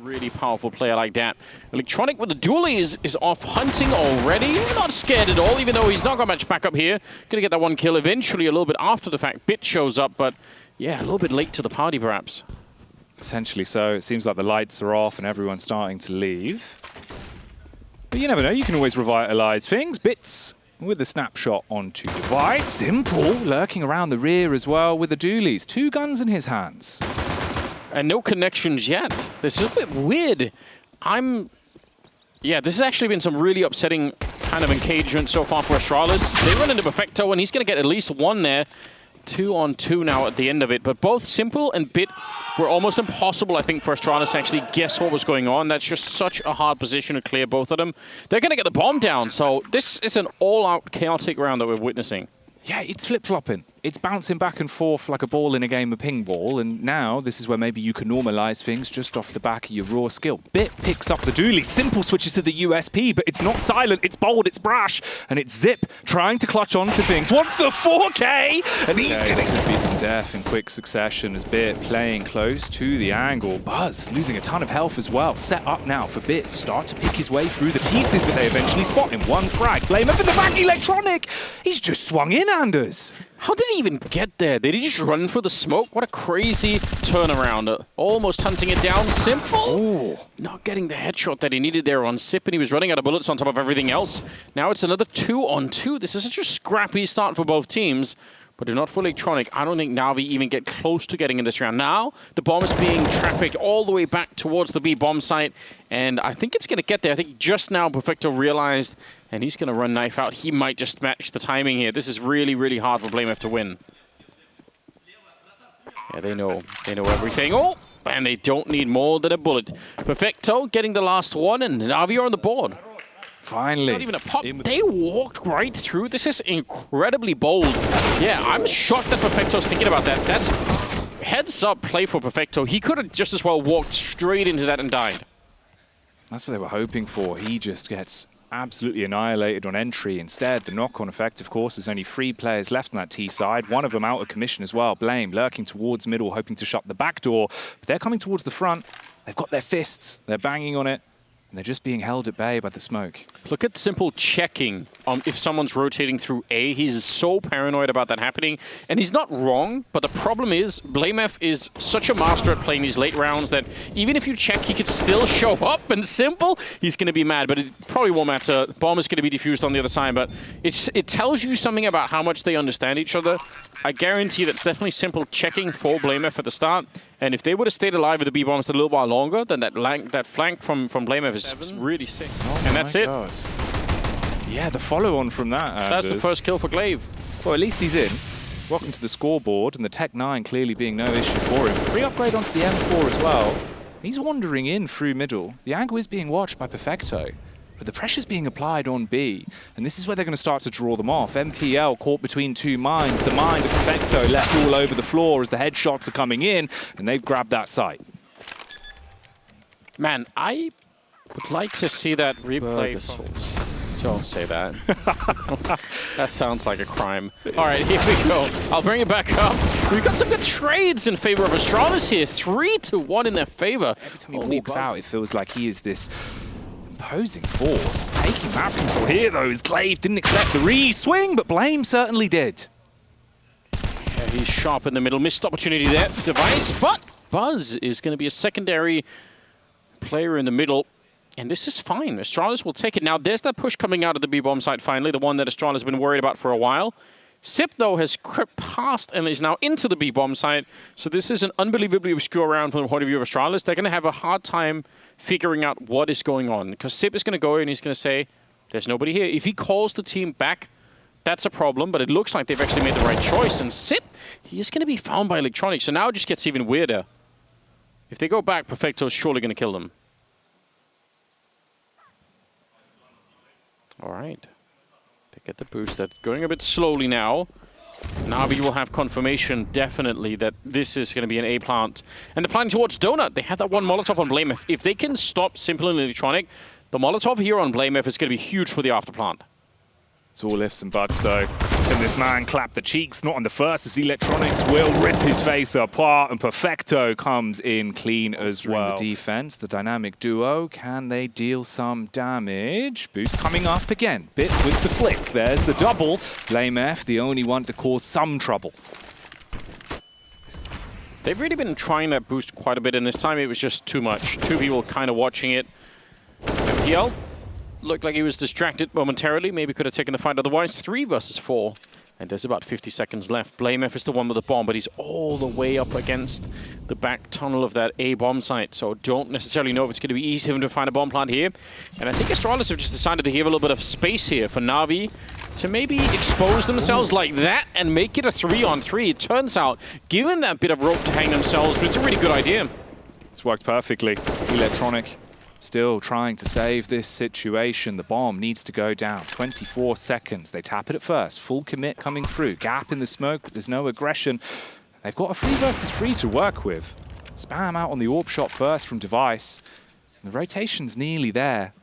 Really powerful player like that. Electronic with the dually is off hunting already. Not scared at all, even though he's not got much backup here. Gonna get that one kill eventually a little bit after the fact. Bit shows up, but yeah, a little bit late to the party perhaps. Potentially so. It seems like the lights are off and everyone's starting to leave. But you never know, you can always revitalize things. Bits with the snapshot onto device. Simple lurking around the rear as well with the dualies. 2 guns in his hands. And no connections yet. This is a bit weird. Yeah, this has actually been some really upsetting kind of engagement so far for Astralis. They run into Perfecto and he's going to get at least one there. 2 on 2 now at the end of it. But both Simple and Bit were almost impossible, I think, for Astralis to actually guess what was going on. That's just such a hard position to clear both of them. They're going to get the bomb down, so this is an all-out chaotic round that we're witnessing. Yeah, it's flip-flopping. It's bouncing back and forth like a ball in a game of ping ball, and now this is where maybe you can normalize things just off the back of your raw skill. Bit picks up the dually, Simple switches to the USP, but it's not silent, it's bold, it's brash, and it's Zip trying to clutch onto things. What's the 4K? And he's getting to be some death in quick succession as Bit playing close to the angle. Buzz losing a ton of health as well. Set up now for Bit to start to pick his way through the pieces, but they eventually spot him. One frag, blame him for the back, Electronic! He's just swung in, Anders. How did he even get there? Did he just run for the smoke? What a crazy turnaround. Almost hunting it down. Simple. Ooh. Not getting the headshot that he needed there on Sip, and he was running out of bullets on top of everything else. Now it's another 2 on 2. This is such a scrappy start for both teams. But they're not for Electronic. I don't think NaVi even get close to getting in this round. Now, the bomb is being trafficked all the way back towards the B bomb site. And I think it's going to get there. I think just now Perfecto realized, and he's going to run knife out. He might just match the timing here. This is really, really hard for BlameF to win. Yeah, they know everything. Oh, and they don't need more than a bullet. Perfecto getting the last one, and NaVi are on the board. Finally. Not even a pop. They walked right through. This is incredibly bold. Yeah, I'm shocked that Perfecto's thinking about that. That's heads up play for Perfecto. He could have just as well walked straight into that and died. That's what they were hoping for. He just gets absolutely annihilated on entry. Instead, the knock-on effect, of course, there's only 3 players left on that T side. One of them out of commission as well. Blame lurking towards middle, hoping to shut the back door. But they're coming towards the front. They've got their fists. They're banging on it. And they're just being held at bay by the smoke. Look at Simple checking if someone's rotating through A. He's so paranoid about that happening. And he's not wrong, but the problem is BlameF is such a master at playing these late rounds that even if you check, he could still show up. And Simple, he's going to be mad, but it probably won't matter. Bomb is going to be defused on the other side, but it tells you something about how much they understand each other. I guarantee that's definitely Simple checking for BlameF at the start. And if they would have stayed alive with the B-bombs a little while longer, then that flank from BlameF is really sick. Oh, and that's it. God. Yeah, the follow-on from that. That's the first kill for Glaive. Well, at least he's in. Welcome to the scoreboard, and the Tech 9 clearly being no issue for him. Free upgrade onto the M4 as well. He's wandering in through middle. The angle is being watched by Perfecto. But the pressure's being applied on B, and this is where they're going to start to draw them off. MPL caught between 2 mines. The mine of Perfecto left all over the floor as the headshots are coming in, and they've grabbed that site. Man, I would like to see that replay. Don't say that. That sounds like a crime. All right, here we go. I'll bring it back up. We've got some good trades in favor of Astralis here. 3-1 in their favor. Every time he walks out, it feels like he is this imposing force. Taking map control here, though, is Glaive. Didn't expect the re-swing, but Blame certainly did. Yeah, he's sharp in the middle. Missed opportunity there for Device, but Buzz is going to be a secondary player in the middle. And this is fine. Astralis will take it. Now, there's that push coming out of the B-bomb site finally, the one that Astralis has been worried about for a while. Sip, though, has crept past and is now into the B-bomb site. So this is an unbelievably obscure round from the point of view of Astralis. They're going to have a hard time figuring out what is going on. Because Sip is going to go and he's going to say, there's nobody here. If he calls the team back, that's a problem. But it looks like they've actually made the right choice. And Sip, he is going to be found by Electronic. So now it just gets even weirder. If they go back, Perfecto is surely going to kill them. All right. They get the boost. They're going a bit slowly now. NaVi will have confirmation, definitely, that this is going to be an A plant. And they're planning towards Donut. They had that one Molotov on BlameF. If they can stop Simple and Electronic, the Molotov here on BlameF is going to be huge for the after plant. It's all ifs and buts, though. Can this man clap the cheeks? Not on the first, as Electronics will rip his face apart, and Perfecto comes in clean as well. The defense, the dynamic duo, can they deal some damage? Boost coming up again. Bit with the flick. There's the double. BlameF, the only one to cause some trouble. They've really been trying that boost quite a bit, and this time it was just too much. Two people kind of watching it. MPL looked like he was distracted momentarily. Maybe could have taken the fight otherwise. 3 versus 4. And there's about 50 seconds left. BlameF is the one with the bomb, but he's all the way up against the back tunnel of that A bomb site. So don't necessarily know if it's going to be easy for him to find a bomb plant here. And I think Astralis have just decided to give a little bit of space here for Navi to maybe expose themselves like that and make it a 3-on-3. It turns out, given that bit of rope to hang themselves, it's a really good idea. It's worked perfectly. Electronic still trying to save this situation. The bomb needs to go down. 24 seconds. They tap it at first. Full commit coming through. Gap in the smoke, but there's no aggression. They've got a 3 versus 3 to work with. Spam out on the AWP shot first from Device. The rotation's nearly there.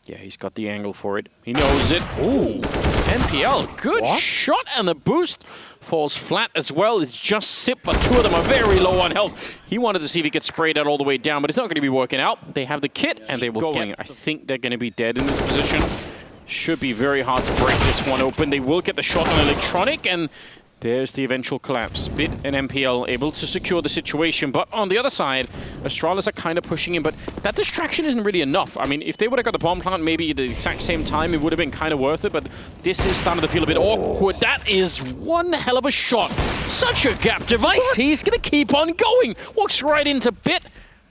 Yeah, he's got the angle for it. He knows it. Ooh, NPL, good shot, and the boost falls flat as well. It's just Sip, but 2 of them are very low on health. He wanted to see if he could sprayed out all the way down, but it's not going to be working out. They have the kit, and they will get. I think they're going to be dead in this position. Should be very hard to break this one open. They will get the shot on Electronic, and there's the eventual collapse. Bit and MPL able to secure the situation, but on the other side, Astralis are kind of pushing in, but that distraction isn't really enough. I mean, if they would have got the bomb plant maybe at the exact same time, it would have been kind of worth it, but this is starting to feel a bit awkward. That is one hell of a shot. Such a gap Device. He's going to keep on going. Walks right into Bit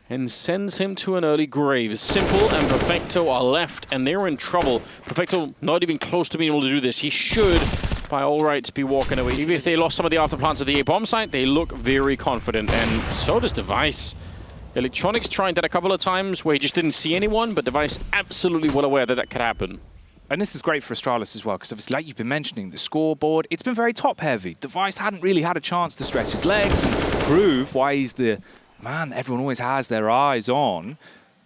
and sends him to an early grave. Simple and Perfecto are left, and they're in trouble. Perfecto not even close to being able to do this. He should, by all rights, be walking away. Even if they lost some of the afterplants at the A-bomb site, they look very confident, and so does Device. Electronics tried that a couple of times where he just didn't see anyone, but Device absolutely well aware that that could happen. And this is great for Astralis as well, because obviously, like you've been mentioning, the scoreboard, it's been very top-heavy. Device hadn't really had a chance to stretch his legs and prove why he's the man everyone always has their eyes on.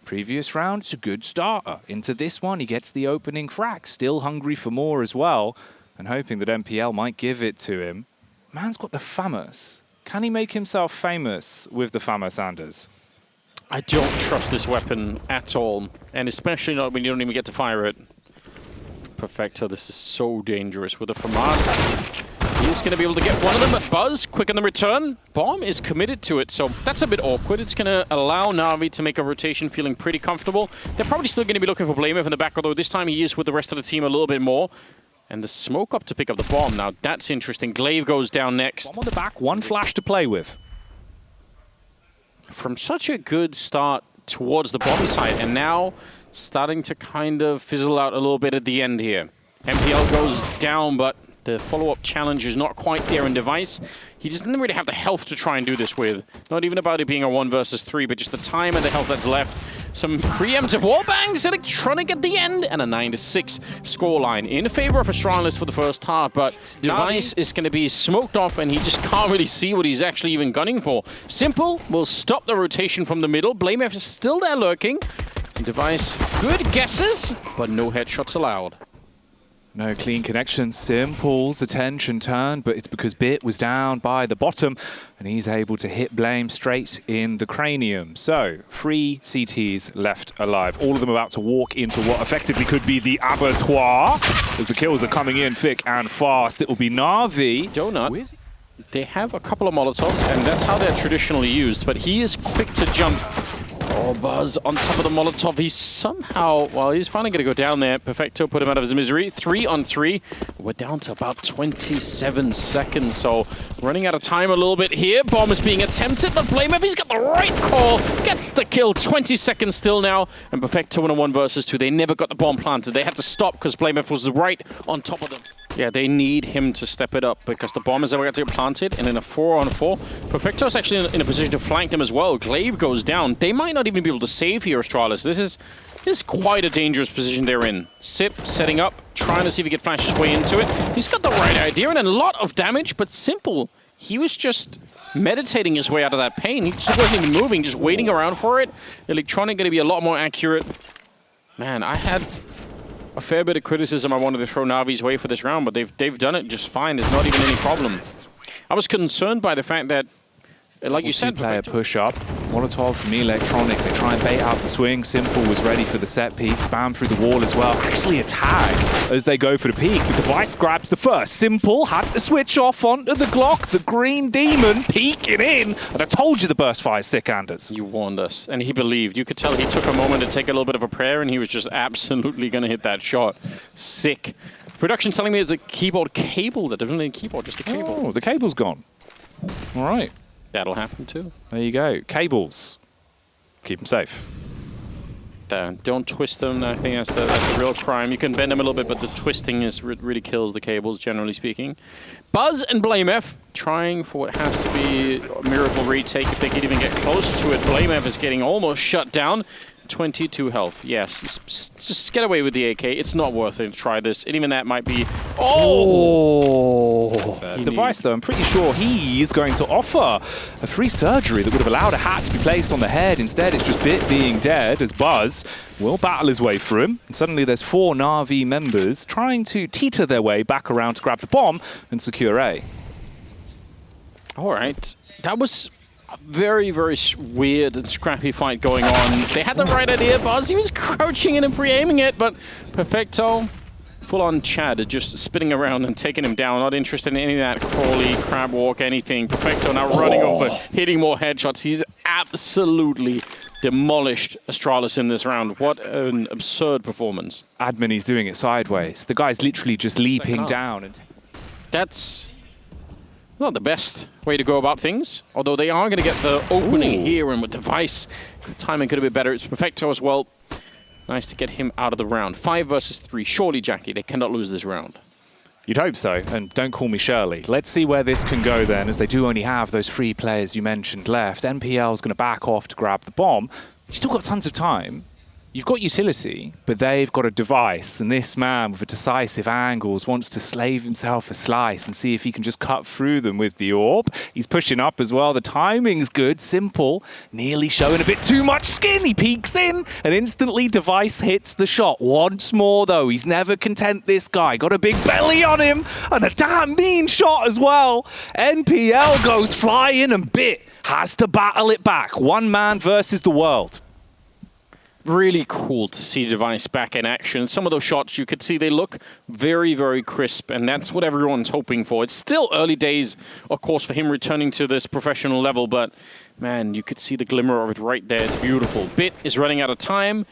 Previous round, it's a good starter. Into this one, he gets the opening frag. Still hungry for more as well, and hoping that MPL might give it to him. Man's got the famous. Can he make himself famous with the famous, Anders? I don't trust this weapon at all, and especially not when you don't even get to fire it. Perfecto, this is so dangerous with the FAMAS. He's going to be able to get one of them, but Buzz, quick on the return. Bomb is committed to it, so that's a bit awkward. It's going to allow Navi to make a rotation feeling pretty comfortable. They're probably still going to be looking for BlameF in the back, although this time he is with the rest of the team a little bit more. And the smoke up to pick up the bomb. Now, that's interesting. Glaive goes down next. Bomb on the back, one flash to play with. From such a good start towards the bomb site, and now starting to kind of fizzle out a little bit at the end here. MPL goes down, but the follow-up challenge is not quite there in Device. He just didn't really have the health to try and do this with. Not even about it being a 1 versus 3, but just the time and the health that's left. Some preemptive wallbangs, Electronic at the end, and a 9-6 scoreline in favor of Astralis for the first half, but Device is going to be smoked off, and he just can't really see what he's actually even gunning for. Simple will stop the rotation from the middle. BlameF is still there lurking. Device, good guesses, but no headshots allowed. No clean connection. Simple's attention turned, but it's because Bit was down by the bottom, and he's able to hit Blame straight in the cranium. So, 3 CTs left alive. All of them about to walk into what effectively could be the abattoir, as the kills are coming in thick and fast. It will be Navi. Donut. They have a couple of Molotovs, and that's how they're traditionally used, but he is quick to jump. Oh, Buzz on top of the Molotov. He's somehow, well, he's finally going to go down there. Perfecto put him out of his misery. 3-on-3. We're down to about 27 seconds, so running out of time a little bit here. Bomb is being attempted, but BlameF, he's got the right call. Gets the kill. 20 seconds still now, and Perfecto in a 1 versus 2. They never got the bomb planted. They had to stop because BlameF was right on top of them. Yeah, they need him to step it up because the bomb is ever going to get planted, and in a 4-on-4, Perfecto's actually in a position to flank them as well. Glaive goes down. They might not even be able to save here, Astralis. This is quite a dangerous position they're in. Sip setting up, trying to see if he can flash his way into it. He's got the right idea and a lot of damage, but Simple, he was just meditating his way out of that pain. He just wasn't even moving, just waiting around for it. Electronic going to be a lot more accurate. Man, I had a fair bit of criticism I wanted to throw Navi's way for this round, but they've done it just fine. There's not even any problem. I was concerned by the fact that, like you said, player push up. Molotov from Electronic. They try and bait out the swing. Simple was ready for the set piece. Spam through the wall as well. Actually a tag as they go for the peek. The device grabs the first. Simple had to switch off onto the Glock. The Green Demon peeking in. And I told you the burst fire is sick, Anders. You warned us. And he believed. You could tell he took a moment to take a little bit of a prayer, and he was just absolutely going to hit that shot. Sick. Production's telling me it's a keyboard cable that doesn't need a keyboard, just a cable. Oh, the cable's gone. All right. That'll happen too. There you go. Cables. Keep them safe. Don't twist them. I think that's the real crime. You can bend them a little bit, but the twisting is really kills the cables, generally speaking. Buzz and BlameF trying for what has to be a miracle retake if they can even get close to it. BlameF is getting almost shut down. 22 health. Yes, just get away with the AK. It's not worth it to try this. And even that might be... Oh! Device, though, I'm pretty sure he is going to offer a free surgery that would have allowed a hat to be placed on the head. Instead, it's just Bit being dead as Buzz will battle his way through him. And suddenly there's 4 NaVi members trying to teeter their way back around to grab the bomb and secure A. All right. That was... very, very weird and scrappy fight going on. They had the right idea, Buzz. He was crouching in and pre-aiming it, but Perfecto, full-on Chad, just spinning around and taking him down. Not interested in any of that crawly, crab walk, anything. Perfecto now running over, hitting more headshots. He's absolutely demolished Astralis in this round. What an absurd performance. Admin, he's doing it sideways. The guy's literally just leaping down. And that's not the best way to go about things, although they are going to get the opening here, and with Device, timing could have been better. It's Perfecto as well. Nice to get him out of the round. 5 versus 3. Surely, Jackie, they cannot lose this round. You'd hope so, and don't call me Shirley. Let's see where this can go then, as they do only have those 3 players you mentioned left. NPL is going to back off to grab the bomb. You've still got tons of time. You've got utility, but they've got a device, and this man with a decisive angles wants to slave himself a slice and see if he can just cut through them with the orb. He's pushing up as well. The timing's good. Simple. Nearly showing a bit too much skin. He peeks in, and instantly Device hits the shot. Once more, though. He's never content, this guy. Got a big belly on him, and a damn mean shot as well. NPL goes flying, and Bit has to battle it back. One man versus the world. Really cool to see Device back in action. Some of those shots, you could see they look very, very crisp, and that's what everyone's hoping for. It's still early days, of course, for him returning to this professional level, but, man, you could see the glimmer of it right there. It's beautiful. Bit is running out of time,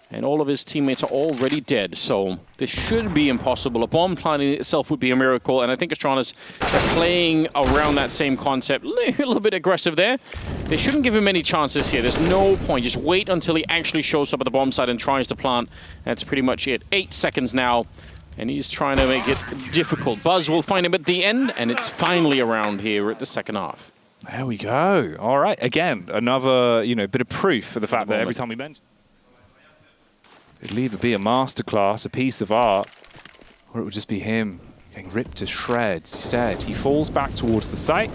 and all of his teammates are already dead, so this should be impossible. A bomb planting itself would be a miracle, and I think Astralis are playing around that same concept. A little bit aggressive there. They shouldn't give him any chances here. There's no point. Just wait until he actually shows up at the bomb site and tries to plant. That's pretty much it. 8 seconds now, and he's trying to make it difficult. Buzz will find him at the end, and it's finally around here at the second half. There we go. All right. Again, another bit of proof for the fact that every time we mention it'll either be a masterclass, a piece of art, or it would just be him getting ripped to shreds. Instead, he falls back towards the site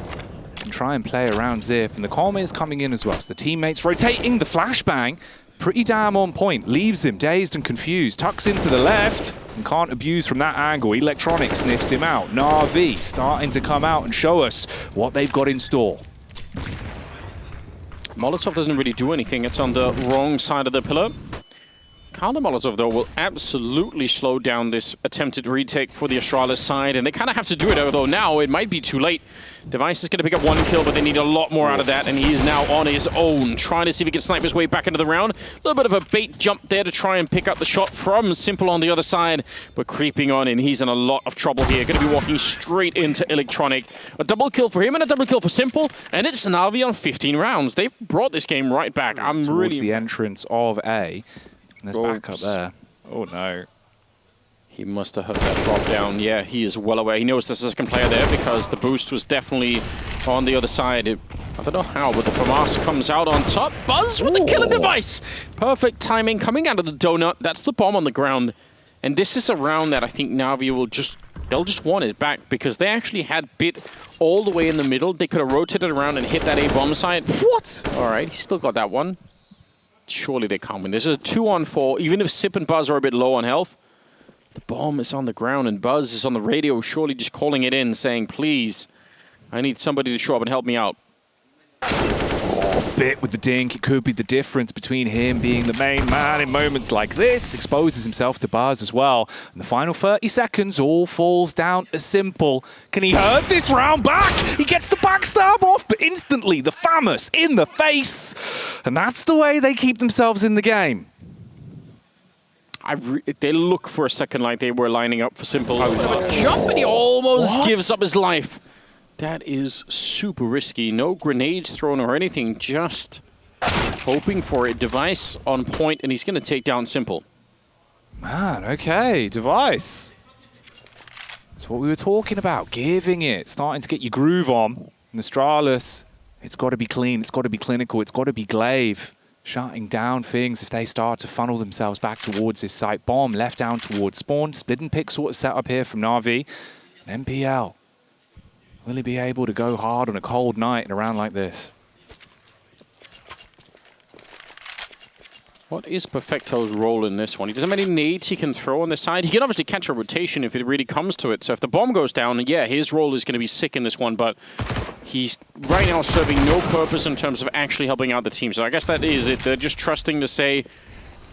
and try and play around Zip, and the comments coming in as well. So the teammates rotating, the flashbang, pretty damn on point, leaves him dazed and confused, tucks into the left, and can't abuse from that angle. Electronic sniffs him out. NaVi starting to come out and show us what they've got in store. Molotov doesn't really do anything. It's on the wrong side of the pillar. Counter Molotov, though, will absolutely slow down this attempted retake for the Astralis side, and they kind of have to do it, although now it might be too late. Device is going to pick up 1 kill, but they need a lot more out of that, and he's now on his own, trying to see if he can snipe his way back into the round. A little bit of a bait jump there to try and pick up the shot from Simple on the other side, but creeping on in, he's in a lot of trouble here. Going to be walking straight into Electronic. A double kill for him and a double kill for Simple, and it's NaVi on 15 rounds. They've brought this game right back. I'm towards really... the entrance of A. And there's backup there. Oh, no. He must have heard that drop down. Yeah, he is well aware. He knows there's a second player there because the boost was definitely on the other side. I don't know how, but the FAMAS comes out on top. Buzz with the killer Device. Perfect timing coming out of the donut. That's the bomb on the ground. And this is a round that I think NaVi will they'll just want it back because they actually had Bit all the way in the middle. They could have rotated around and hit that A bomb site. What? All right, he still got that one. Surely they can't win. There's a 2-on-4. Even if Sip and Buzz are a bit low on health, The bomb is on the ground, and Buzz is on the radio, surely just calling it in, saying, please, I need somebody to show up and help me out. Bit with the dink, it could be the difference between him being the main man in moments like this. Exposes himself to Buzz as well. And the final 30 seconds all falls down to Simple. Can he hurt this round back? He gets the backstab off, but instantly the famous in the face. And that's the way they keep themselves in the game. They look for a second like they were lining up for Simple. Jump, and he almost gives up his life. That is super risky. No grenades thrown or anything, just hoping for a device on point, and he's going to take down Simple. Man, okay, device. That's what we were talking about, giving it, starting to get your groove on. And Astralis, it's got to be clean, it's got to be clinical, it's got to be glaive. Shutting down things if they start to funnel themselves back towards his site. Bomb left down towards spawn. Split and pick sort of set up here from NaVi. And MPL. Will he be able to go hard on a cold night in a round like this? What is Perfecto's role in this one? He doesn't have any nades he can throw on the side. He can obviously catch a rotation if it really comes to it. So if the bomb goes down, yeah, his role is going to be sick in this one, but he's right now serving no purpose in terms of actually helping out the team. So I guess that is it. They're just trusting to say,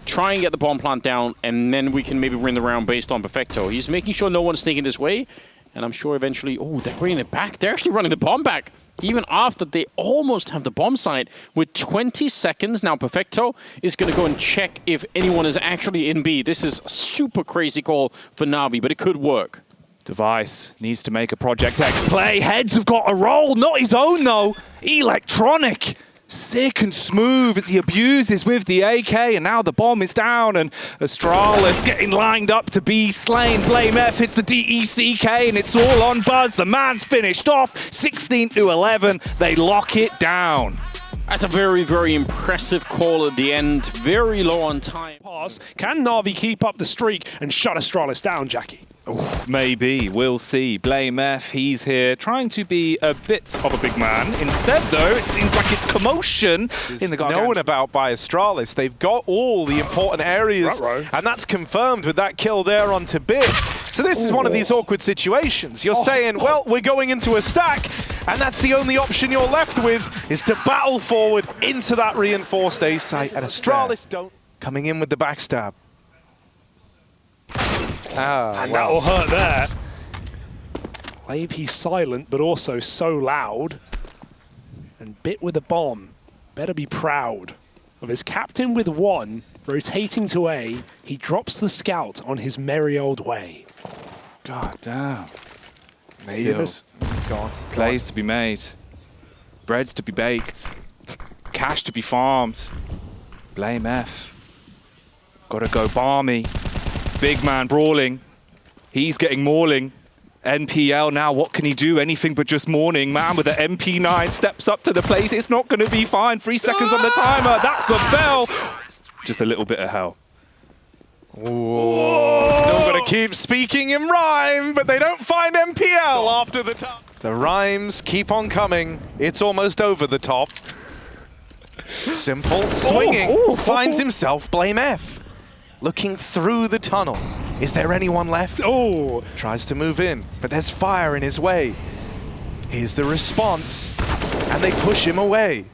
try and get the bomb plant down, and then we can maybe win the round based on Perfecto. He's making sure no one's sneaking this way, and I'm sure eventually... Oh, they're bringing it back. They're actually running the bomb back, even after they almost have the bomb site. With 20 seconds, now Perfecto is going to go and check if anyone is actually in B. This is a super crazy call for NaVi, but it could work. Device needs to make a Project X play. Heads have got a roll, not his own though. Electronic. Sick and smooth as he abuses with the AK, and now the bomb is down, and Astralis getting lined up to be slain. Blame F hits the DECK, and it's all on Buzz. The man's finished off, 16-11. They lock it down. That's a very, very impressive call at the end. Very low on time. Pass. Can NaVi keep up the streak and shut Astralis down, Jackie? Ooh, maybe. We'll see. Blame F, he's here, trying to be a bit of a big man. Instead, though, it seems like it's commotion in the garden. Known about by Astralis. They've got all the important areas, and that's confirmed with that kill there onto Bit. So this is one of these awkward situations. You're saying, well, we're going into a stack, and that's the only option you're left with, is to battle forward into that reinforced A site. And Astralis don't coming in with the backstab. And that'll hurt there. Glaive, he's silent, but also so loud. And Bit with a bomb. Better be proud of his captain with one, rotating to A. He drops the scout on his merry old way. God damn. Still. Gone. Plays to be made. Breads to be baked. Cash to be farmed. Blame F. Gotta go balmy. Big man brawling. He's getting mauling. NPL now, what can he do? Anything but just mourning. Man with the MP9 steps up to the place. It's not going to be fine. 3 seconds on the timer. That's the bell. Just a little bit of hell. Whoa. Still got to keep speaking in rhyme, but they don't find MPL after the top. The rhymes keep on coming. It's almost over the top. Simple swinging. Finds himself Blame F. Looking through the tunnel. Is there anyone left? Oh! Tries to move in, but there's fire in his way. Here's the response, and they push him away.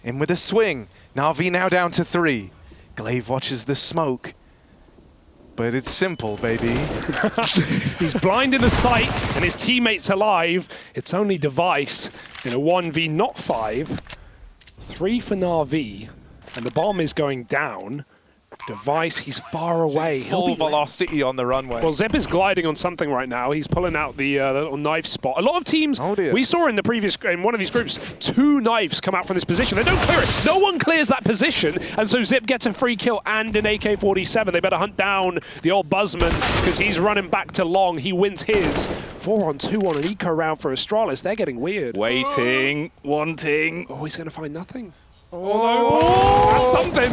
In with a swing. NaVi now down to 3. Glaive watches the smoke. But it's Simple, baby. He's blind in the sight, and his teammate's alive. It's only Device in a 1v, not 5. 3 for NaVi, and the bomb is going down. Device, he's far away. Full velocity on the runway. Well, Zeb is gliding on something right now. He's pulling out the little knife spot. A lot of teams, we saw in the previous, in one of these groups, 2 knives come out from this position. They don't clear it. No one clears that position. And so Zip gets a free kill and an AK-47. They better hunt down the old Buzzman because he's running back to long. He wins his. 4-on-2 on an eco round for Astralis. They're getting weird. Waiting, wanting. Oh, he's going to find nothing. Oh, that's something.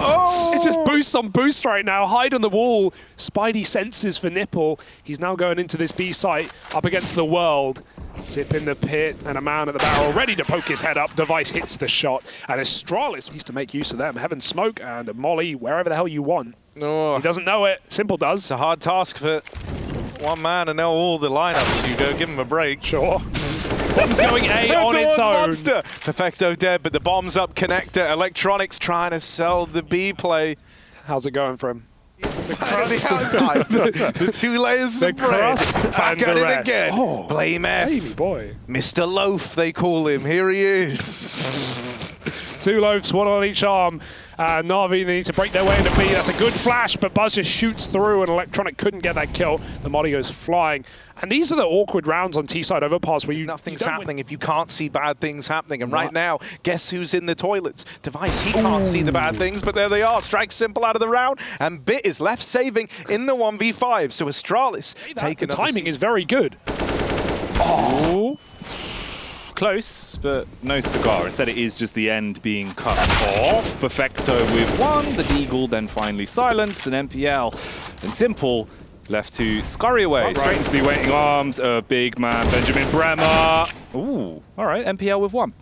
Oh! It's just boost on boost right now. Hide on the wall. Spidey senses for Nipple. He's now going into this B site up against the world. Zip in the pit, and a man at the barrel ready to poke his head up. Device hits the shot, and Astralis needs to make use of them. Heaven Smoke and a Molly, wherever the hell you want. Oh. He doesn't know it. Simple does. It's a hard task for one man to know all the lineups. You go, give him a break. Sure. Bomb's going A on its own. Monster. Perfecto dead, but the bomb's up. Connector. Electronics trying to sell the B play. How's it going for him? The outside. The 2 layers The of bread. crust Back and at the it rest. again. Oh, Blame F. baby boy. Mr. Loaf, they call him. Here he is. 2 loaves, 1 on each arm. NaVi, they need to break their way into B. That's a good flash, but Buzz just shoots through, and Electronic couldn't get that kill. The Molly goes flying. And these are the awkward rounds on T-side overpass where Nothing's happening if you can't see bad things happening. And right now, guess who's in the toilets? Device, he can't see the bad things, but there they are. Strike Simple out of the round, and Bit is left saving in the 1v5. So Astralis taking the timing is very good. Oh. Close, but no cigar. Instead, it is just the end being cut off. Perfecto with 1. The Deagle then finally silenced, and MPL and Simple left to scurry away. Straight into the waiting arms of big man Benjamin Bremer. Ooh, all right, MPL with 1.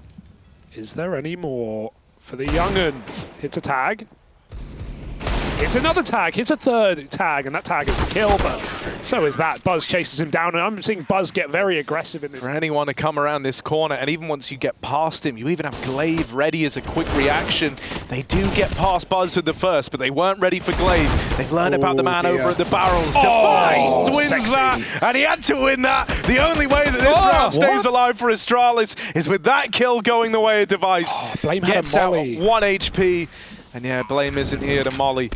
Is there any more for the young'un? Hits a tag. Hits another tag, hits a 3rd tag, and that tag is the kill, but so is that. Buzz chases him down, and I'm seeing Buzz get very aggressive in this. For anyone to come around this corner, and even once you get past him, you even have Glaive ready as a quick reaction. They do get past Buzz with the first, but they weren't ready for Glaive. They've learned about the man over at the barrels. Device wins that, and he had to win that. The only way that this round stays alive for Astralis is with that kill going the way of Device. Blame Gets had a out Molly. 1 HP. And yeah, Blame isn't here to Molly.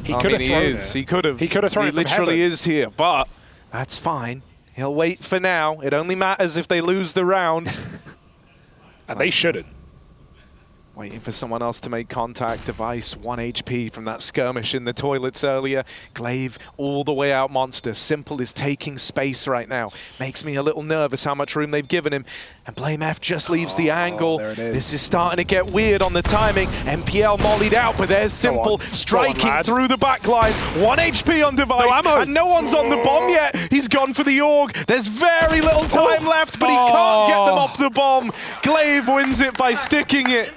He could have thrown it. He could have. He could have thrown it from literally heaven. is here, but that's fine. He'll wait for now. It only matters if they lose the round. And they shouldn't. Waiting for someone else to make contact. Device, 1 HP from that skirmish in the toilets earlier. Glaive all the way out monster. Simple is taking space right now. Makes me a little nervous how much room they've given him. And Blame F just leaves the angle. There it is. This is starting to get weird on the timing. MPL mollied out, but there's Simple striking through the back line. 1 HP on Device, and no one's on the bomb yet. He's gone for the AUG. There's very little time left, but he can't get them off the bomb. Glaive wins it by sticking it.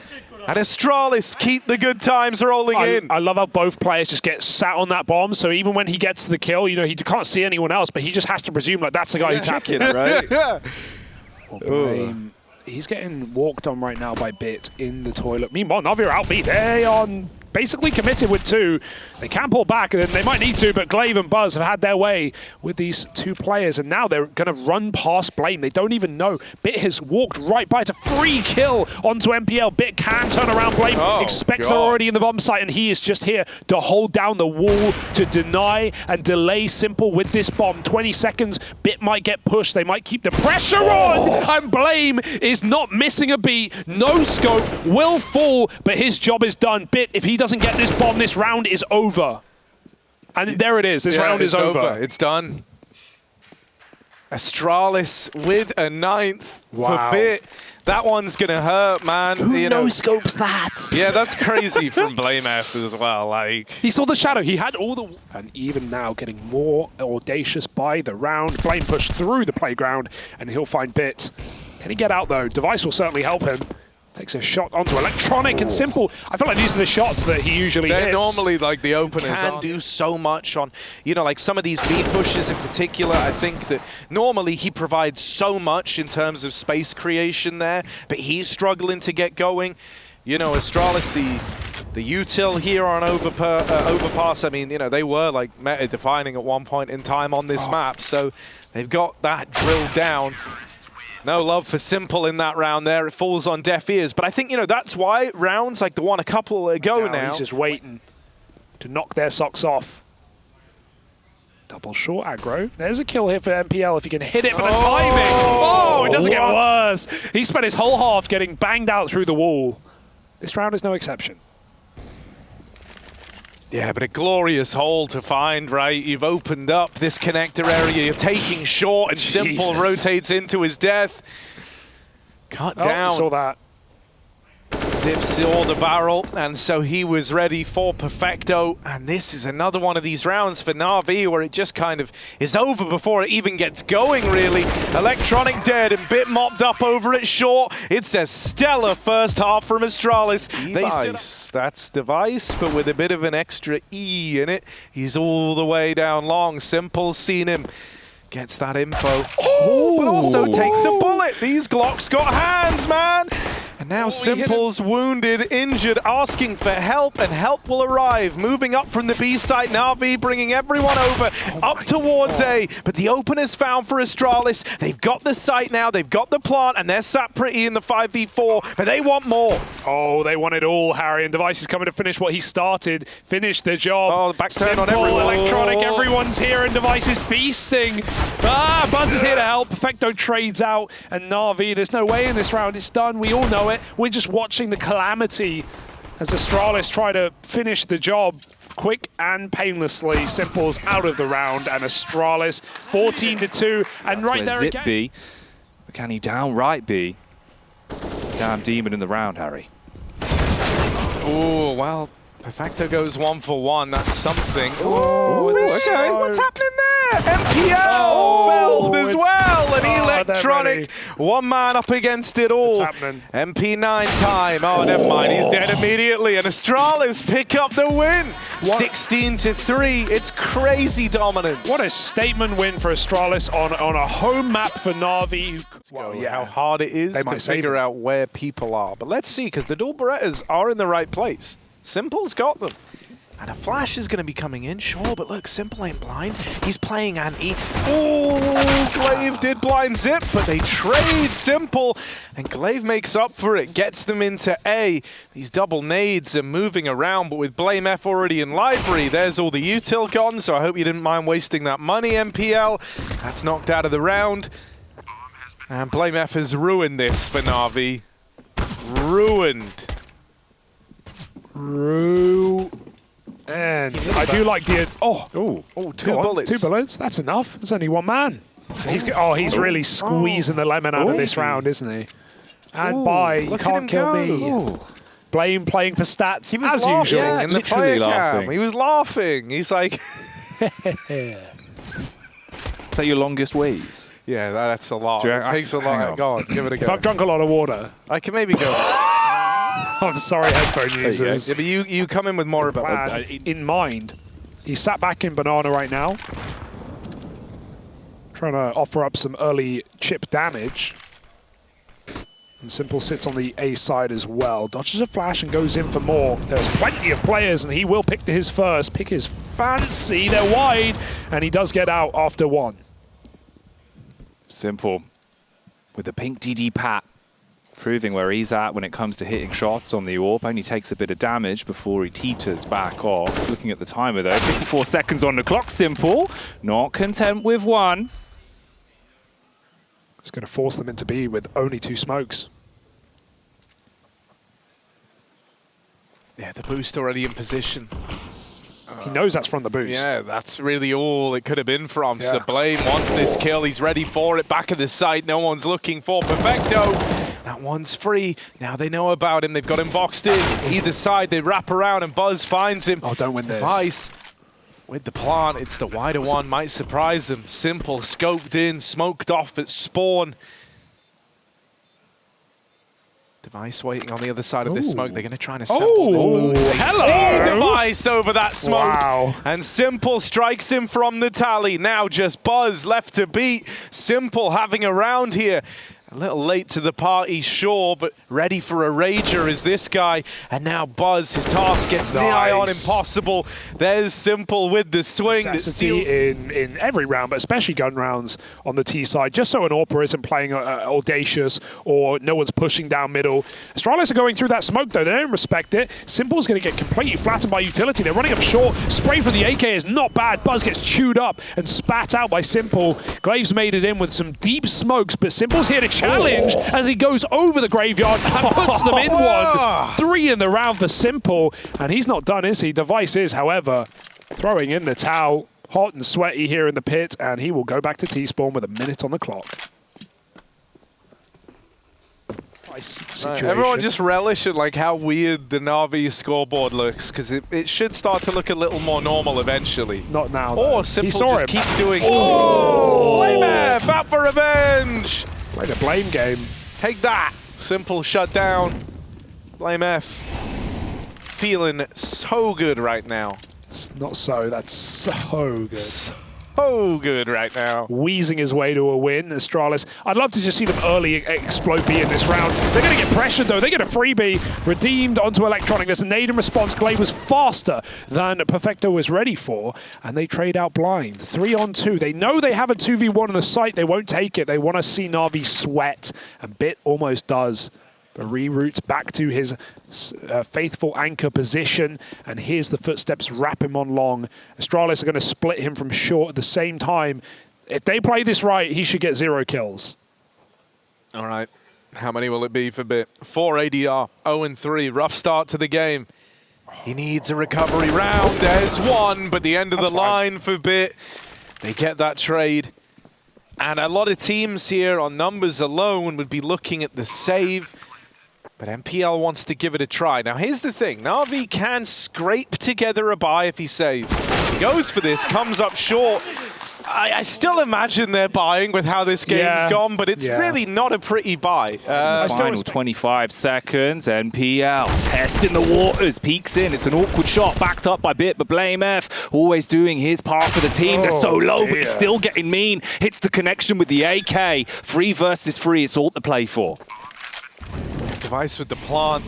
And Astralis keep the good times rolling in. I love how both players just get sat on that bomb, so even when he gets the kill, you know, he can't see anyone else, but he just has to presume like that's the guy who tapped it, right? He's getting walked on right now by Bit in the toilet. Meanwhile, NaVi are out B. They are basically committed with 2. They can pull back, and they might need to, but Glaive and Buzz have had their way with these 2 players, and now they're going to run past Blame. They don't even know. Bit has walked right by. It's a free kill onto MPL. Bit can turn around Blame. Expects they're already in the bomb site, and he is just here to hold down the wall, to deny and delay Simple with this bomb. 20 seconds, Bit might get pushed. They might keep the pressure on, and Blame is not missing a beat. No scope, will fall, but his job is done. Bit, if he doesn't get this bomb, this round is over. And there it is. This round is over. It's done. Astralis with a 9th for Bit. That one's going to hurt, man. Who no-scopes that? Yeah, that's crazy from Blame F as well. Like, he saw the shadow. He had all the... And even now, getting more audacious by the round. Blame pushed through the playground, and he'll find Bit. Can he get out, though? Device will certainly help him. Takes a shot onto Electronic and Simple. I feel like these are the shots that he usually hits. They're normally like the openers. He can do so much on, you know, like some of these B pushes in particular. I think that normally he provides so much in terms of space creation there, but he's struggling to get going. You know, Astralis, the util here on overpass, I mean, you know, they were like meta-defining at one point in time on this map, so they've got that drilled down. No love for Simple in that round there. It falls on deaf ears. But I think, you know, that's why rounds like the one a couple ago now. He's just waiting to knock their socks off. Double short aggro. There's a kill here for MPL if he can hit it, but the timing. Oh, it doesn't get worse. He spent his whole half getting banged out through the wall. This round is no exception. Yeah, but a glorious hole to find, right? You've opened up this connector area. You're taking short, and Simple rotates into his death. Cut down. Saw that. Zip saw the barrel, and so he was ready for Perfecto. And this is another one of these rounds for Na'Vi where it just kind of is over before it even gets going, really. Electronic dead and Bit mopped up over it short. It's a stellar first half from Astralis. Device, that's Device, but with a bit of an extra E in it. He's all the way down long. Simple's seen him. Gets that info. Oh, but also takes the bullet. These Glocks got hands, man. And now Simple's wounded, injured, asking for help, and help will arrive. Moving up from the B site, Na'Vi bringing everyone over, up towards A. But the opener's found for Astralis. They've got the site now, they've got the plant, and they're sat pretty in the 5v4, but they want more. Oh, they want it all, Harry, and Device is coming to finish what he started, finish the job. Oh, the back turn on everyone. Electronic, everyone's here, and Device is feasting. Ah, Buzz is here to help. Perfecto trades out, and Na'Vi, there's no way in this round, it's done, we all know it. We're just watching the calamity as Astralis try to finish the job quick and painlessly. Simple's out of the round, and Astralis 14-2, and That's right there Zip again. B, but can he downright be damn demon in the round, Harry? Oh, well, Perfecto goes 1 for 1. That's something. Oh, okay. What's happening there? MPL felled as well. And Electronic, one man up against it all. What's happening? MP9 time. Oh, never mind. He's dead immediately. And Astralis pick up the win. 16-3. It's crazy dominance. What a statement win for Astralis on a home map for Na'Vi. Well, yeah, how hard it is to figure out where people are. But let's see, because the dual Berettas are in the right place. Simple's got them. And a flash is going to be coming in, sure, but look, Simple ain't blind. He's playing anti. Oh, Glaive did blind Zip, but they trade Simple, and Glaive makes up for it, gets them into A. These double nades are moving around, but with Blame F already in library, there's all the util gone, so I hope you didn't mind wasting that money, MPL. That's knocked out of the round. And Blame F has ruined this for Na'Vi. Ruined. And I do like the... Two bullets. 2 bullets, that's enough. There's only one man. He's really squeezing the lemon out of this round, isn't he? And you can't kill me. Blame playing for stats, he was as laughing usual. in the literally laughing. He was laughing. He's like... Is that your longest wheeze? Yeah, that's a lot. It takes a lot. Go on, give it a go. If I've drunk a lot of water... I can maybe go... I'm sorry, headphone users. Yeah, but you come in with more of a in mind. He's sat back in Banana right now, trying to offer up some early chip damage. And Simple sits on the A side as well. Dodges a flash and goes in for more. There's plenty of players, and he will pick his first. Pick his fancy. They're wide, and he does get out after 1. Simple with the pink DD pat, proving where he's at when it comes to hitting shots on the AWP. Only takes a bit of damage before he teeters back off. Looking at the timer though, 54 seconds on the clock. Simple, not content with 1. It's going to force them into B with only 2 smokes. Yeah, the boost already in position. He knows that's from the boost. Yeah, that's really all it could have been from. Yeah. So Blame wants this kill. He's ready for it. Back of the site. No one's looking for Perfecto. That one's free. Now they know about him. They've got him boxed in. Either side, they wrap around and Buzz finds him. Oh, don't win this. Device with the plant. It's the wider one. Might surprise them. Simple, scoped in, smoked off at spawn. Device waiting on the other side of this smoke. They're going to try and assemble this boost. Hello! Device over that smoke. Wow. And Simple strikes him from the tally. Now just Buzz left to beat. Simple having a round here. A little late to the party, sure, but ready for a rager is this guy. And now Buzz, his task gets nigh on impossible. There's Simple with the swing that steals. In every round, but especially gun rounds on the T side, just so an AWPer isn't playing audacious or no one's pushing down middle. Astralis are going through that smoke though. They don't respect it. Simple's going to get completely flattened by utility. They're running up short. Spray from the AK is not bad. Buzz gets chewed up and spat out by Simple. Glaive's made it in with some deep smokes, but Simple's here to challenge as he goes over the graveyard and puts them in 1. 3 in the round for Simple, and he's not done, is he? Device is, however, throwing in the towel. Hot and sweaty here in the pit, and he will go back to T-spawn with a minute on the clock. situation. Everyone just relish at like how weird the Na'Vi scoreboard looks, because it should start to look a little more normal eventually. Not now, though. Or Simple just keeps doing... Oh! Blame F, out for revenge! Played a blame game. Take that. Simple shut down. Blame F. Feeling so good right now. It's not so. That's so good. So good right now. Wheezing his way to a win, Astralis. I'd love to just see them early explode B in this round. They're going to get pressured, though. They get a freebie redeemed onto Electronic. There's a nade in response. Glade was faster than Perfecto was ready for, and they trade out blind. 3-on-2. They know they have a 2v1 on the site. They won't take it. They want to see Na'Vi sweat. And Bit almost does. But reroutes back to his faithful anchor position, and here's the footsteps wrap him on long. Astralis are going to split him from short at the same time. If they play this right, he should get 0 kills. All right. How many will it be for Bit? 4 ADR, 0-3. Rough start to the game. He needs a recovery round. There's one, but the end of the line for Bit. They get that trade. And a lot of teams here on numbers alone would be looking at the save. But MPL wants to give it a try. Now, here's the thing. Na'Vi can scrape together a buy if he saves. He goes for this, comes up short. I still imagine they're buying with how this game's gone, but it's really not a pretty buy. Final 25 seconds, NPL testing the waters, peeks in. It's an awkward shot, backed up by Bit, but Blame F always doing his part for the team. They're so low, but it's still getting mean. Hits the connection with the AK. 3 versus 3, it's all to play for. Device with the plant.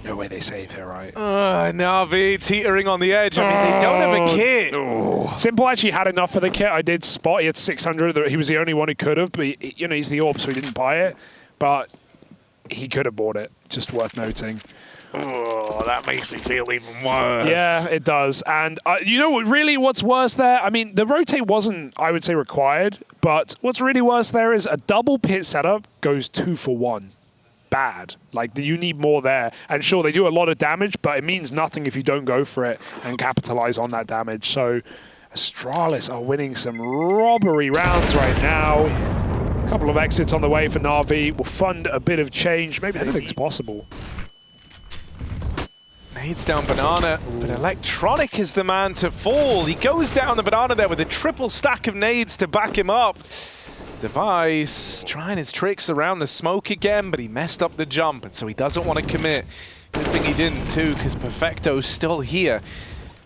No way they save here, right? Na'Vi teetering on the edge. I mean, they don't have a kit. Simple actually had enough for the kit. I did spot. He had 600. He was the only one who could have, but he's the AWP, so he didn't buy it. But he could have bought it. Just worth noting. Oh, that makes me feel even worse. Yeah, it does. And you know what? Really, what's worse there? I mean, the rotate wasn't, I would say, required. But what's really worse there is a double pit setup goes 2 for 1. Bad. Like, you need more there. And sure, they do a lot of damage, but it means nothing if you don't go for it and capitalize on that damage. So Astralis are winning some robbery rounds right now. A couple of exits on the way for Na'Vi will fund a bit of change. Maybe anything's possible. Nades down Banana, but Electronic is the man to fall. He goes down the Banana there with a triple stack of nades to back him up. Device trying his tricks around the smoke again, but he messed up the jump, and so he doesn't want to commit. Good thing he didn't too, because Perfecto's still here.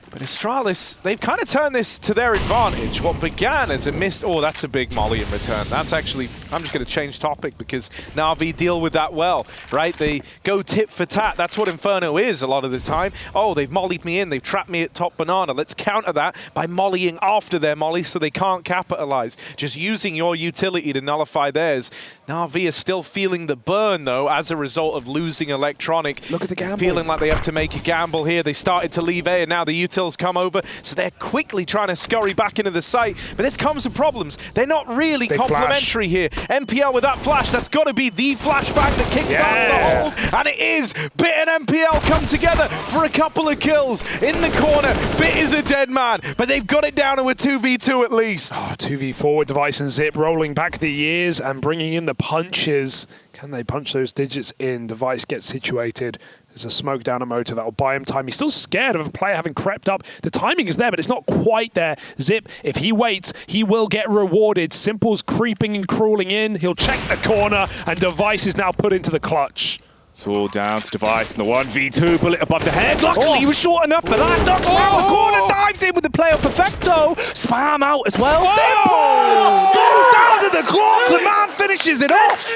But Astralis, they've kind of turned this to their advantage. What began as a miss... Oh, that's a big molly in return. That's actually... I'm just going to change topic because Na'Vi deal with that well, right? They go tit for tat. That's what Inferno is a lot of the time. Oh, they've mollied me in. They've trapped me at top Banana. Let's counter that by mollying after their molly so they can't capitalize. Just using your utility to nullify theirs. Na'Vi are still feeling the burn, though, as a result of losing Electronic. Look at the gamble. Feeling like they have to make a gamble here. They started to leave A, and now the utils come over, so they're quickly trying to scurry back into the site. But this comes with problems. They're not really complementary here. MPL with that flash, that's got to be the flashback that kickstarts the hold, and it is. Bit and MPL come together for a couple of kills. In the corner, Bit is a dead man, but they've got it down to a 2v2 at least. 2v4 with Device and Zip rolling back the years and bringing in the punches. Can they punch those digits in? Device gets situated. There's a smoke down a motor that will buy him time. He's still scared of a player having crept up. The timing is there, but it's not quite there. Zip, if he waits, he will get rewarded. Simple's creeping and crawling in. He'll check the corner, and Device is now put into the clutch. It's all down to Device and the 1v2 bullet above the head. Luckily, he was short enough for that. Ducks around the corner, dives in with the play of Perfecto. Spam out as well. Simple! Goes down to the clock. The man finishes it off.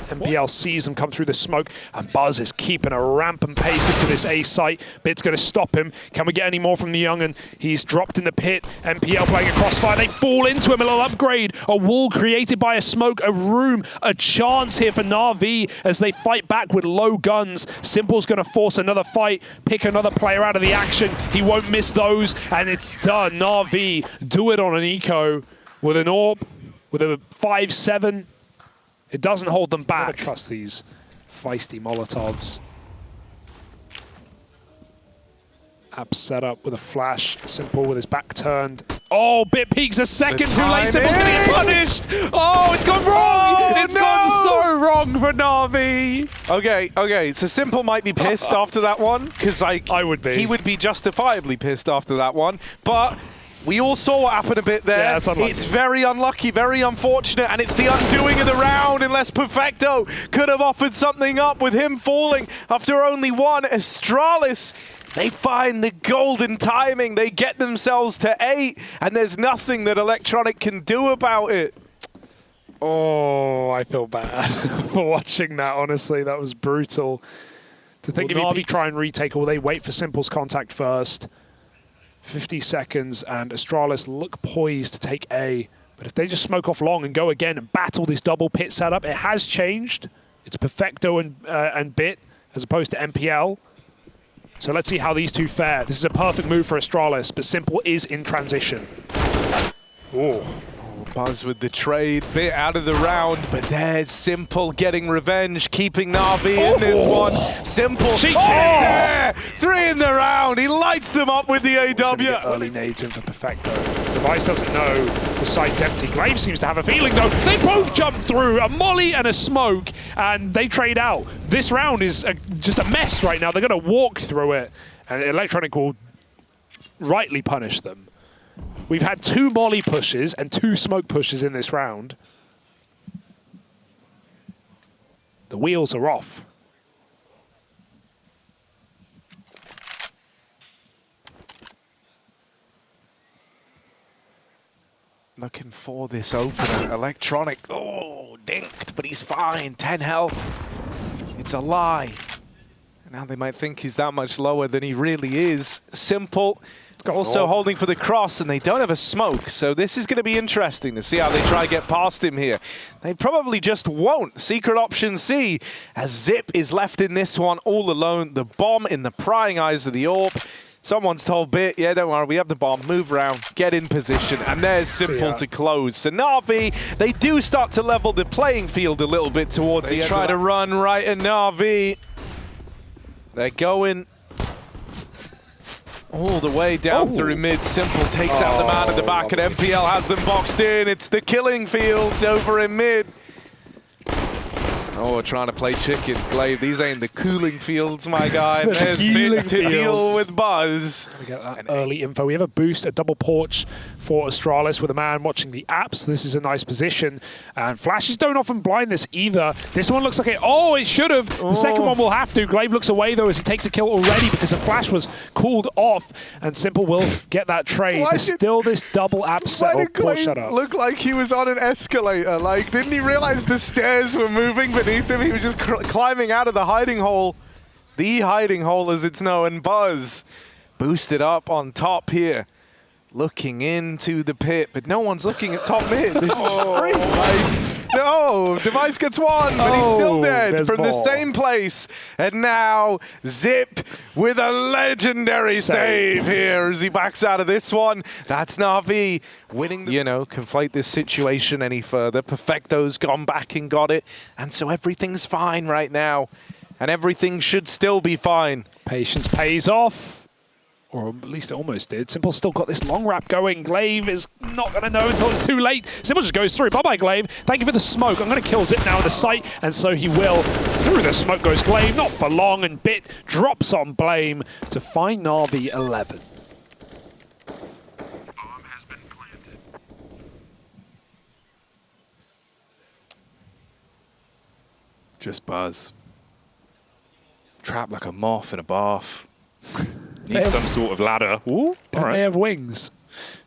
MPL sees him come through the smoke, and Buzz is keeping a rampant pace into this A site. Bit's going to stop him. Can we get any more from the young'un? He's dropped in the pit. MPL playing a crossfire. They fall into him. A little upgrade. A wall created by a smoke. A room. A chance here for Na'Vi as they fight back with low guns. Simple's going to force another fight. Pick another player out of the action. He won't miss those, and it's done. Na'Vi do it on an eco with an AWP, with a 5-7. It doesn't hold them back. Never trust these feisty Molotovs. App set up with a flash. Simple with his back turned. Oh, Bit peeks a second too late. time Simple's going to get punished. Oh, it's gone wrong. It's gone so wrong for Na'Vi. Okay, so Simple might be pissed after that one, because like I would be. He would be justifiably pissed after that one, but we all saw what happened a bit there. Yeah, it's unlucky. It's very unlucky, very unfortunate, and it's the undoing of the round unless Perfecto could have offered something up with him falling after only one. Astralis, they find the golden timing. They get themselves to 8, and there's nothing that Electronic can do about it. Oh, I feel bad for watching that, honestly. That was brutal. To think if Na'Vi try and retake, or they wait for Simple's contact first. 50 seconds, and Astralis look poised to take A. But if they just smoke off long and go again and battle this double pit setup, it has changed. It's Perfecto and Bit as opposed to MPL. So let's see how these two fare. This is a perfect move for Astralis, but Simple is in transition. Oh. Buzz with the trade, Bit out of the round, but there's Simple getting revenge, keeping Na'Vi in this one. Simple, yeah! 3 in the round, he lights them up with the AW. Early nades in for Perfecto. Device doesn't know the site's empty. Glaive seems to have a feeling though. They both jump through, a molly and a smoke, and they trade out. This round is just a mess right now. They're going to walk through it, and Electronic will rightly punish them. We've had 2 molly pushes and 2 smoke pushes in this round. The wheels are off. Looking for this opener. Electronic, oh, dinked, but he's fine. 10 health. It's a lie. Now they might think he's that much lower than he really is. Simple. Also holding for the cross, and they don't have a smoke, so this is going to be interesting to see how they try to get past him here. They probably just won't. Secret option C, as Zip is left in this one all alone. The bomb in the prying eyes of the orb. Someone's told Bit, yeah, don't worry, we have the bomb, move around, get in position, and there's Simple to close. So Na'Vi, they do start to level the playing field a little bit towards the end. They try to run right at Na'Vi. They're going all the way down through mid. Simple takes out the man at the back, and MPL has them boxed in. It's the killing fields over in mid. Oh, we're trying to play chicken. Glaive, these ain't the cooling fields, my guy. There's mid to deal with Buzz. We get that early info. We have a boost, a double porch for Astralis with a man watching the apps. This is a nice position. And flashes don't often blind this either. This one looks like it. Oh, it should have. The second one will have to. Glaive looks away, though, as he takes a kill already because the flash was cooled off. And Simple will get that trade. There's still this double app set. Why did Glaive look like he was on an escalator? Like, didn't he realize the stairs were moving beneath him? He was just climbing out of the hiding hole. The hiding hole, as it's known. Buzz boosted up on top here, looking into the pit, but no one's looking at top mid. This is free. Like, no, Device gets one, but he's still dead from the same place. And now Zip with a legendary save here as he backs out of this one. That's Na'Vi winning, conflate this situation any further. Perfecto's gone back and got it, and so everything's fine right now, and everything should still be fine. Patience pays off. Or at least it almost did. Simple still got this long wrap going. Glaive is not going to know until it's too late. Simple just goes through. Bye-bye, Glaive. Thank you for the smoke. I'm going to kill Zip now in the site, and so he will. Through the smoke goes Glaive, not for long, and Bit drops on Blame to find Na'Vi 11. Bomb has been planted. Just Buzz. Trapped like a moth in a bath. Need some sort of ladder. Ooh, don't they have wings?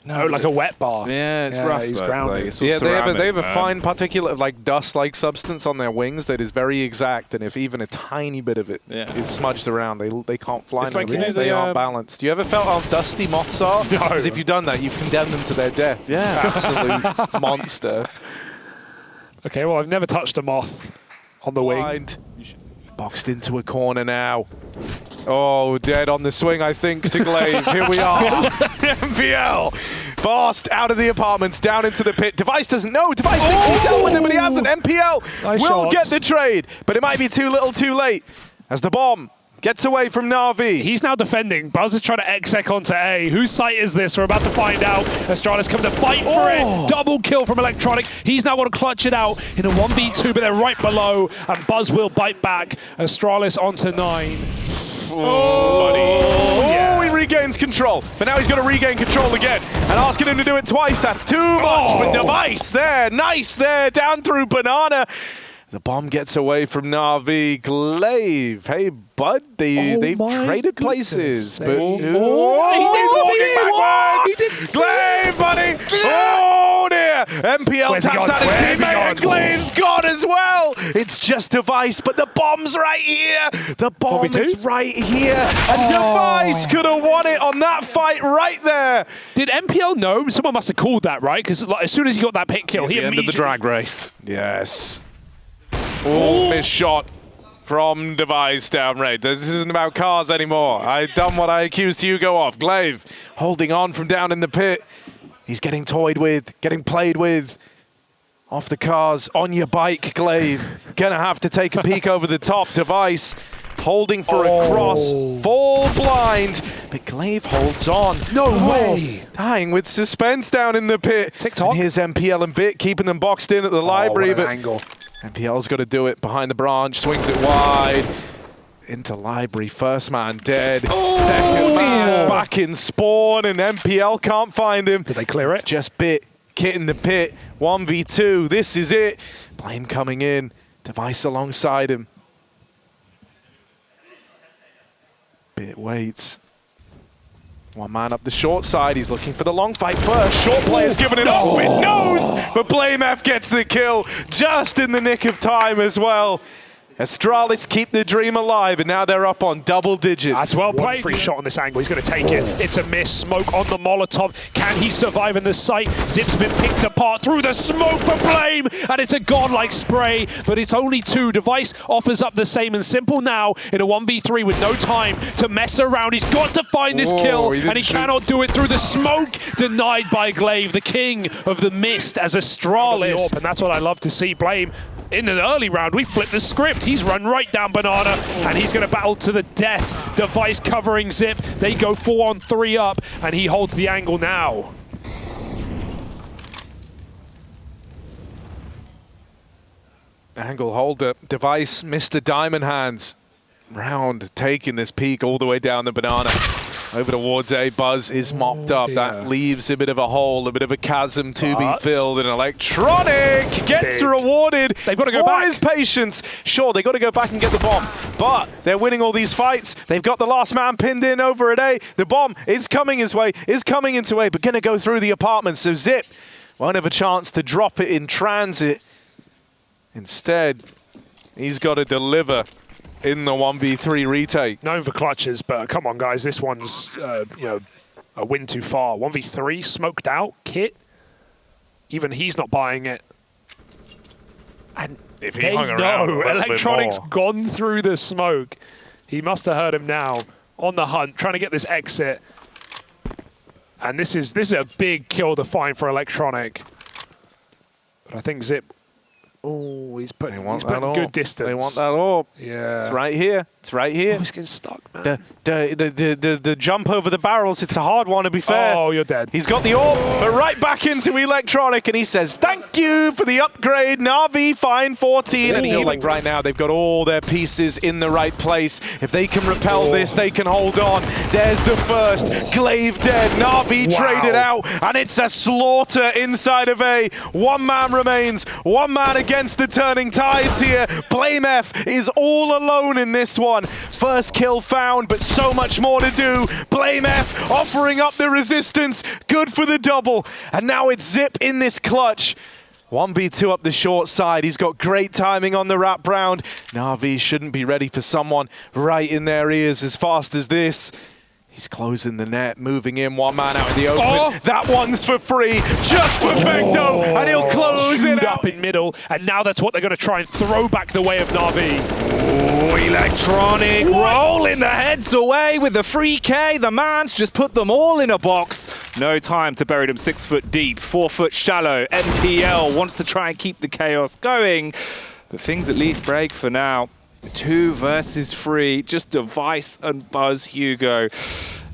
No, like a wet bar. Yeah, it's rough. He's grounded. Like, yeah, they have a fine particulate, dust-like substance on their wings that is very exact, and if even a tiny bit of it is smudged around, they can't fly. It's like, they aren't balanced. You ever felt how dusty moths are? No. Because if you've done that, you've condemned them to their death. Yeah. Absolute monster. Okay, well, I've never touched a moth on the wing. Boxed into a corner now. Oh, dead on the swing, I think, to Glaive. Here we are. MPL. Fast out of the apartments, down into the pit. Device doesn't know. Device thinks he's dealt with him, but he hasn't. MPL will get the trade, but it might be too little too late. As the bomb Gets away from NaVi. He's now defending. Buzz is trying to exec onto A. Whose site is this? We're about to find out. Astralis come to fight for it. Double kill from Electronic. He's now going to clutch it out in a 1v2, but they're right below. And Buzz will bite back. Astralis onto 9. Oh, he regains control. But now he's got to regain control again. And asking him to do it twice, that's too much. But Device there, nice there, down through Banana. The bomb gets away from NaVi. Glaive, hey bud, they've traded places. But he's walking backwards. Glaive, buddy. Oh dear. MPL taps out his teammate and Glaive's gone as well. It's just Device, but the bomb's right here. The bomb is right here. And Device could have won it on that fight right there. Did MPL know? Someone must have called that, right? Because like, as soon as he got that pick kill, he end of the drag race. Yes. Oh, missed shot from Device down raid. This isn't about cars anymore. I've done what I accused Hugo of. Glaive holding on from down in the pit. He's getting toyed with, getting played with. Off the cars, on your bike, Glaive. Gonna have to take a peek over the top. Device holding for a cross, full blind, but Glaive holds on. No way! Dying with suspense down in the pit. TikTok. And here's MPL and Bit keeping them boxed in at the library, what an but angle. MPL's got to do it behind the branch, swings it wide. Into library, first man dead. Second man back in spawn, and MPL can't find him. Did they clear it? It's just Bit, Kit in the pit, 1v2, this is it. Blame coming in, Device alongside him. Bit waits. One man up the short side, he's looking for the long fight first. Short player's giving it up, Bit knows, but Blame F gets the kill just in the nick of time as well. Astralis keep the dream alive, and now they're up on double digits. That's well played. Free shot on this angle. He's going to take it. It's a miss. Smoke on the Molotov. Can he survive in the site? Zip's been picked apart through the smoke for Blame, and it's a godlike spray, but it's only 2. Device offers up the same and simple now in a 1v3 with no time to mess around. He's got to find this kill, and he cannot do it through the smoke. Denied by Glaive, the king of the mist as Astralis. And that's what I love to see. Blame. In the early round, we flipped the script. He's run right down Banana, and he's going to battle to the death. Device covering Zip. They go 4-on-3 up, and he holds the angle now. Angle holder, Device, Mr. Diamond Hands. Round taking this peak all the way down the Banana. Over towards A. Buzz is mopped up. That leaves a bit of a hole, a bit of a chasm to be filled. And Electronic gets rewarded They've got to go for back. his patience. Sure, they got to go back and get the bomb, but they're winning all these fights. They've got the last man pinned in over at A. The bomb is coming his way, is coming into A, but going to go through the apartment. So Zip won't have a chance to drop it in transit. Instead, he's got to deliver in the 1v3 retake. Known for clutches, but come on, guys. This one's, you know, a win too far. 1v3, smoked out. Kit, even he's not buying it. And If he they hung around know a little bit Electronic's more. gone through the smoke. He must have heard him now. On the hunt, trying to get this exit. And this is a big kill to find for Electronic. But I think Zip... Oh, he's putting good distance. They want that orb. Yeah. It's right here. It's right here. Oh, he's getting stuck, man. The jump over the barrels, it's a hard one, to be fair. Oh, you're dead. He's got the orb, but right back into Electronic, and he says, thank you for the upgrade, NaVi, fine 14. And he like right now, they've got all their pieces in the right place. If they can repel this, they can hold on. There's the first. Glaive dead. NaVi traded out, and it's a slaughter inside of A. One man remains. One man against the turning tides here. Blame F is all alone in this one. First kill found, but so much more to do. Blame F offering up the resistance. Good for the double. And now it's Zip in this clutch. 1v2 up the short side. He's got great timing on the wraparound. NaVi shouldn't be ready for someone right in their ears as fast as this. He's closing the net, moving in, one man out in the open. That one's for free, just perfecto, and he'll close it out. Up in middle, and now that's what they're going to try and throw back the way of NaVi. Oh, Electronic rolling the heads away with the free K. The man's just put them all in a box. No time to bury them 6 foot deep, 4 foot shallow. MPL wants to try and keep the chaos going, but things at least break for now. 2 versus 3, just Device and Buzz, Hugo.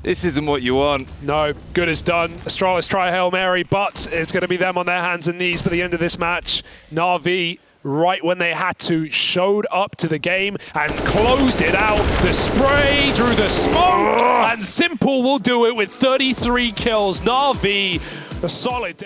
This isn't what you want. No, good is done. Astralis try Hail Mary, but it's going to be them on their hands and knees by the end of this match. NaVi, right when they had to, showed up to the game and closed it out. The spray through the smoke, and Simple will do it with 33 kills. NaVi, a solid day.